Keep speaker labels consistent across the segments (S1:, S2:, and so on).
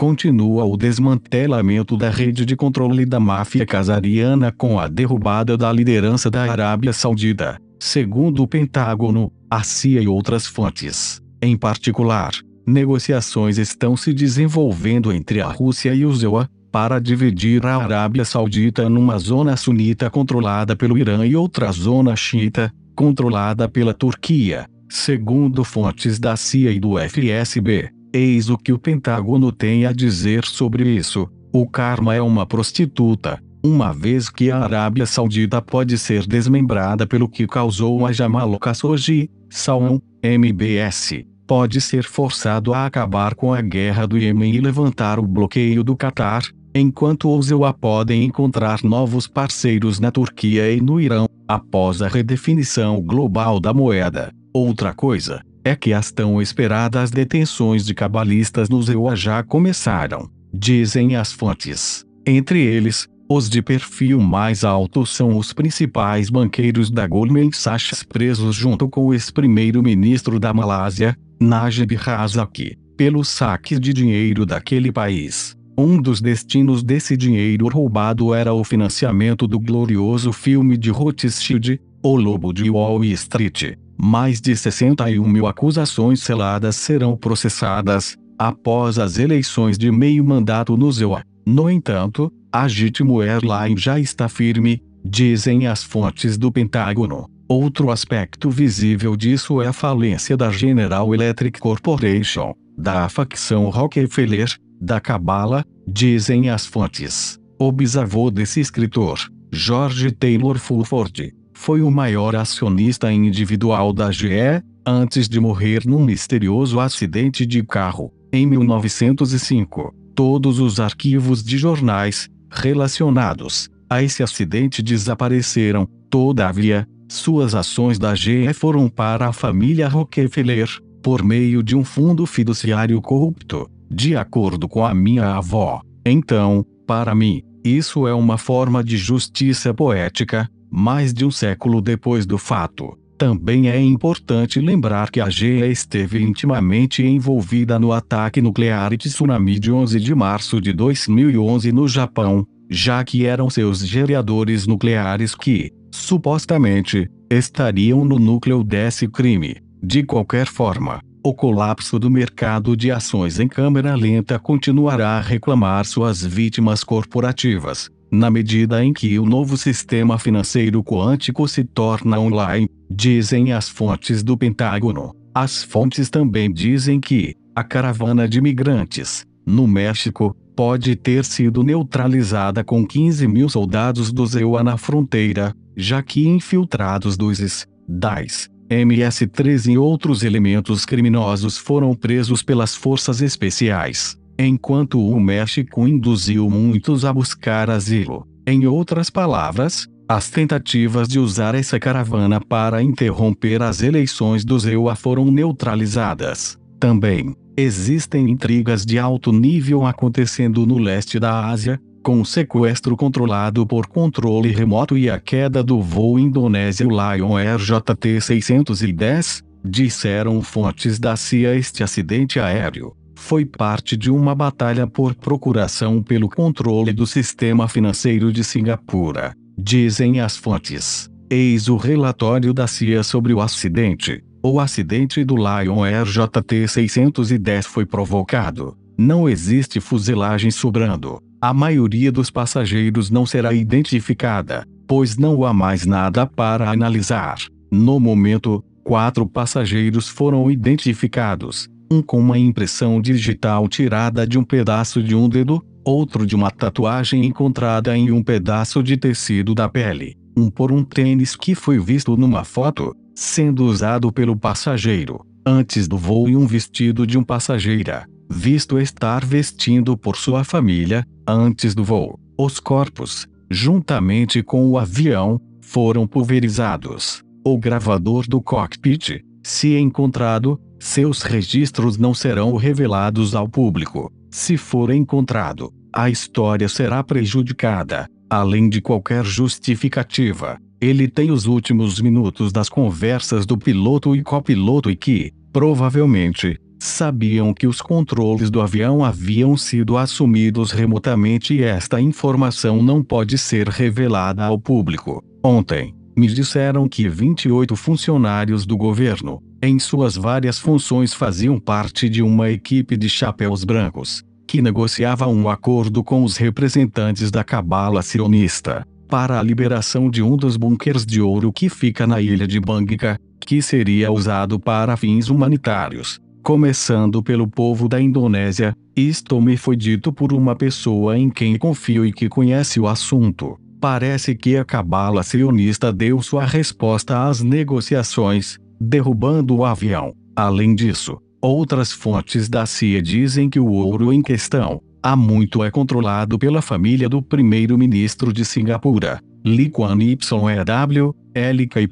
S1: continua o desmantelamento da rede de controle da máfia casariana com a derrubada da liderança da Arábia Saudita, segundo o Pentágono, a CIA e outras fontes. Em particular, negociações estão se desenvolvendo entre a Rússia e os EUA, para dividir a Arábia Saudita numa zona sunita controlada pelo Irã e outra zona xiita, controlada pela Turquia, segundo fontes da CIA e do FSB. Eis o que o Pentágono tem a dizer sobre isso: o karma é uma prostituta, uma vez que a Arábia Saudita pode ser desmembrada pelo que causou a Jamal Khashoggi, Salman, MBS, pode ser forçado a acabar com a guerra do Iêmen e levantar o bloqueio do Catar, enquanto os EUA podem encontrar novos parceiros na Turquia e no Irã, após a redefinição global da moeda. Outra coisa é que as tão esperadas detenções de cabalistas nos EUA já começaram, dizem as fontes. Entre eles, os de perfil mais alto são os principais banqueiros da Goldman Sachs presos junto com o ex-primeiro-ministro da Malásia, Najib Razak, pelo saque de dinheiro daquele país. Um dos destinos desse dinheiro roubado era o financiamento do glorioso filme de Rothschild, O Lobo de Wall Street. Mais de 61 mil acusações seladas serão processadas, após as eleições de meio mandato no EUA. No entanto, a Jitmo Airline já está firme, dizem as fontes do Pentágono. Outro aspecto visível disso é a falência da General Electric Corporation, da facção Rockefeller, da Cabala, dizem as fontes. O bisavô desse escritor, George Taylor Fulford, foi o maior acionista individual da GE, antes de morrer num misterioso acidente de carro, em 1905. Todos os arquivos de jornais relacionados a esse acidente desapareceram. Todavia, suas ações da GE foram para a família Rockefeller, por meio de um fundo fiduciário corrupto, de acordo com a minha avó. Então, para mim, isso é uma forma de justiça poética, mais de um século depois do fato. Também é importante lembrar que a GE esteve intimamente envolvida no ataque nuclear e tsunami de 11 de março de 2011 no Japão, já que eram seus geradores nucleares que, supostamente, estariam no núcleo desse crime. De qualquer forma, o colapso do mercado de ações em câmera lenta continuará a reclamar suas vítimas corporativas, na medida em que o novo sistema financeiro quântico se torna online, dizem as fontes do Pentágono. As fontes também dizem que a caravana de migrantes, no México, pode ter sido neutralizada com 15 mil soldados do EUA na fronteira, já que infiltrados dos IS, DAES, MS-13 e outros elementos criminosos foram presos pelas forças especiais, enquanto o México induziu muitos a buscar asilo. Em outras palavras, as tentativas de usar essa caravana para interromper as eleições do EUA foram neutralizadas. Também, existem intrigas de alto nível acontecendo no leste da Ásia, com o sequestro controlado por controle remoto e a queda do voo indonésio Lion Air JT-610, disseram fontes da CIA. Este acidente aéreo foi parte de uma batalha por procuração pelo controle do sistema financeiro de Singapura, dizem as fontes. Eis o relatório da CIA sobre o acidente. O acidente do Lion Air JT-610 foi provocado. Não existe fuselagem sobrando. A maioria dos passageiros não será identificada, pois não há mais nada para analisar. No momento, 4 passageiros foram identificados, um com uma impressão digital tirada de um pedaço de um dedo, outro de uma tatuagem encontrada em um pedaço de tecido da pele, um por um tênis que foi visto numa foto, sendo usado pelo passageiro, antes do voo, e um vestido de um passageira, visto estar vestindo por sua família, antes do voo. Os corpos, juntamente com o avião, foram pulverizados. O gravador do cockpit, se encontrado, seus registros não serão revelados ao público. Se for encontrado, a história será prejudicada, além de qualquer justificativa. Ele tem os últimos minutos das conversas do piloto e copiloto e que, provavelmente, Sabiam que os controles do avião haviam sido assumidos remotamente e esta informação não pode ser revelada ao público. Ontem, me disseram que 28 funcionários do governo, em suas várias funções, faziam parte de uma equipe de chapéus brancos, que negociava um acordo com os representantes da cabala sionista, para a liberação de um dos bunkers de ouro que fica na ilha de Bangica, que seria usado para fins humanitários. Começando pelo povo da Indonésia, isto me foi dito por uma pessoa em quem confio e que conhece o assunto. Parece que a cabala sionista deu sua resposta às negociações, derrubando o avião. Além disso, outras fontes da CIA dizem que o ouro em questão, há muito é controlado pela família do primeiro-ministro de Singapura, Lee Kuan Yew, LKY.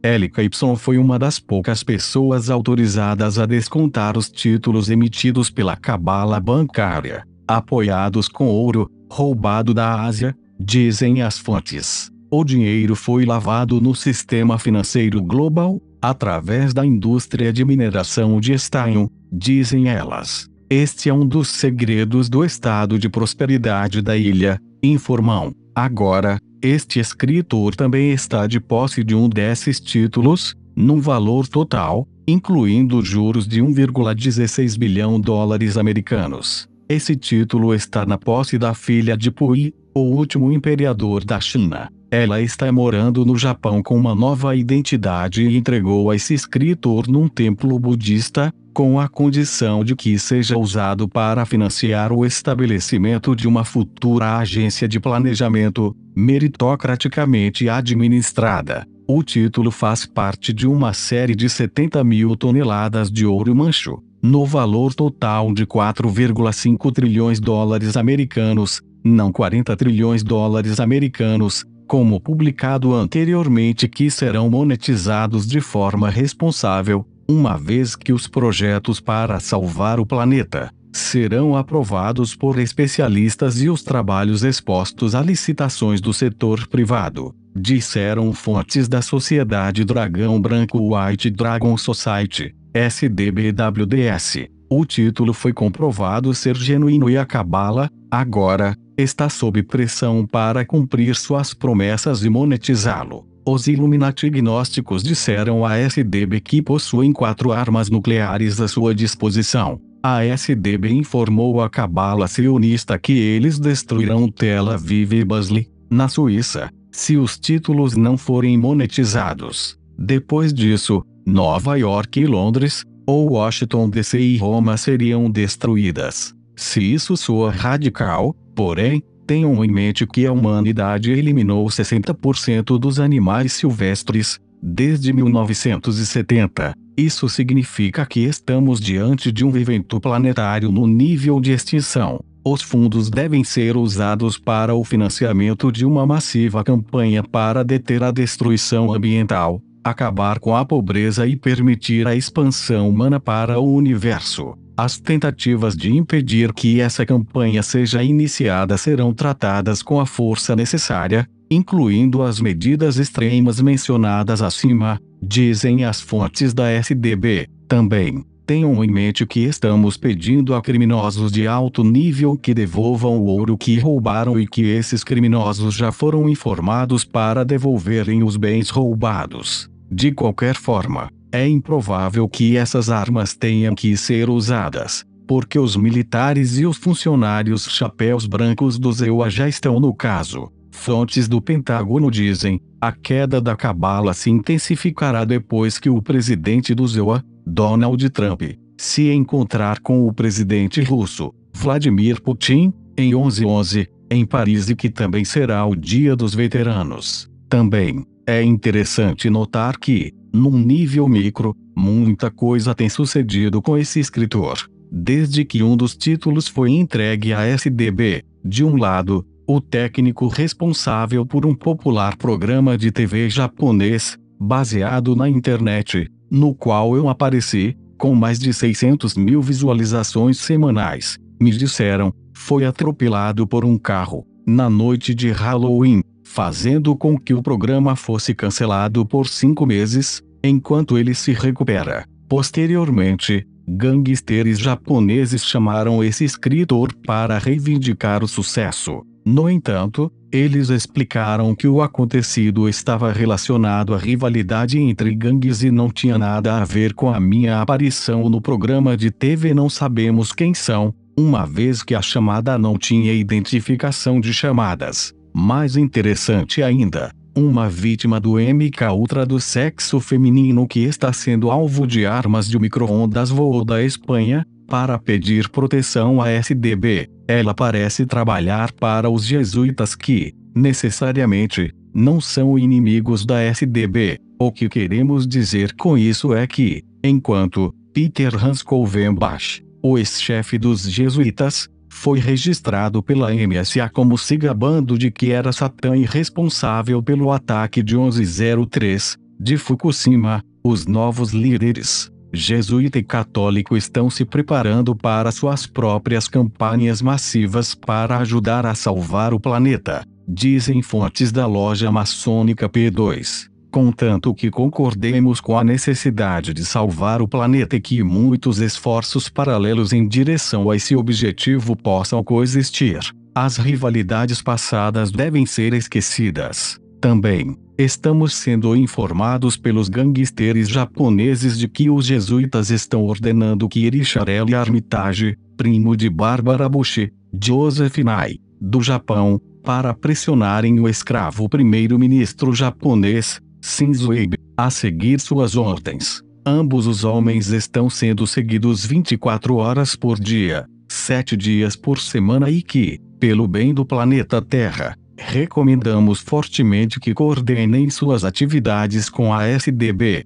S1: LKY foi uma das poucas pessoas autorizadas a descontar os títulos emitidos pela cabala bancária, apoiados com ouro, roubado da Ásia, dizem as fontes. O dinheiro foi lavado no sistema financeiro global, através da indústria de mineração de estanho, dizem elas. Este é um dos segredos do estado de prosperidade da ilha, informam. Agora, este escritor também está de posse de um desses títulos, num valor total, incluindo juros de 1,16 bilhão dólares americanos. Esse título está na posse da filha de Puyi, o último imperador da China. Ela está morando no Japão com uma nova identidade e entregou a esse escritor num templo budista, com a condição de que seja usado para financiar o estabelecimento de uma futura agência de planejamento, meritocraticamente administrada. O título faz parte de uma série de 70 mil toneladas de ouro mancho, no valor total de 4,5 trilhões dólares americanos, não 40 trilhões dólares americanos, como publicado anteriormente, que serão monetizados de forma responsável, uma vez que os projetos para salvar o planeta serão aprovados por especialistas e os trabalhos expostos a licitações do setor privado, disseram fontes da Sociedade Dragão Branco White Dragon Society, SDBWDS. O título foi comprovado ser genuíno e a cabala, agora, está sob pressão para cumprir suas promessas e monetizá-lo. Os Illuminati gnósticos disseram à SDB que possuem 4 armas nucleares à sua disposição. A SDB informou a cabala sionista que eles destruirão Tel Aviv e Basel, na Suíça, se os títulos não forem monetizados. Depois disso, Nova York e Londres, ou Washington DC e Roma seriam destruídas. Se isso soa radical, porém, tenham em mente que a humanidade eliminou 60% dos animais silvestres, desde 1970. Isso significa que estamos diante de um evento planetário no nível de extinção. Os fundos devem ser usados para o financiamento de uma massiva campanha para deter a destruição ambiental, acabar com a pobreza e permitir a expansão humana para o universo. As tentativas de impedir que essa campanha seja iniciada serão tratadas com a força necessária, incluindo as medidas extremas mencionadas acima, dizem as fontes da SDB. Também, tenham em mente que estamos pedindo a criminosos de alto nível que devolvam o ouro que roubaram e que esses criminosos já foram informados para devolverem os bens roubados. De qualquer forma, é improvável que essas armas tenham que ser usadas, porque os militares e os funcionários chapéus brancos do ZEUA já estão no caso. Fontes do Pentágono dizem, a queda da cabala se intensificará depois que o presidente do ZEUA, Donald Trump, se encontrar com o presidente russo, Vladimir Putin, em 11/11, em Paris, e que também será o Dia dos Veteranos. Também, é interessante notar que, num nível micro, muita coisa tem sucedido com esse escritor. Desde que um dos títulos foi entregue à SDB, de um lado, o técnico responsável por um popular programa de TV japonês, baseado na internet, no qual eu apareci, com mais de 600 mil visualizações semanais, me disseram, foi atropelado por um carro, na noite de Halloween, fazendo com que o programa fosse cancelado por 5 meses, enquanto ele se recupera. Posteriormente, Gangsters japoneses chamaram esse escritor para reivindicar o sucesso. No entanto, eles explicaram que o acontecido estava relacionado à rivalidade entre gangues e não tinha nada a ver com a minha aparição no programa de TV. Não sabemos quem são, uma vez que a chamada não tinha identificação de chamadas. Mais interessante ainda, uma vítima do MK Ultra do sexo feminino que está sendo alvo de armas de micro-ondas voou da Espanha para pedir proteção à SDB. Ela parece trabalhar para os jesuítas que, necessariamente, não são inimigos da SDB. O que queremos dizer com isso é que, enquanto Peter Hans Kalvenbach, o ex-chefe dos jesuítas, foi registrado pela MSA como se gabando de que era Satã e responsável pelo ataque de 11/03, de Fukushima, os novos líderes jesuíta e católico estão se preparando para suas próprias campanhas massivas para ajudar a salvar o planeta, dizem fontes da loja maçônica P2. Contanto que concordemos com a necessidade de salvar o planeta e que muitos esforços paralelos em direção a esse objetivo possam coexistir, as rivalidades passadas devem ser esquecidas. Também, estamos sendo informados pelos gangsters japoneses de que os jesuítas estão ordenando que Richarelli Armitage, primo de Barbara Bush, Joseph Nye, do Japão, para pressionarem o escravo primeiro-ministro japonês, Shinzo Abe, a seguir suas ordens. Ambos os homens estão sendo seguidos 24 horas por dia, 7 dias por semana e que, pelo bem do planeta Terra, recomendamos fortemente que coordenem suas atividades com a SDB.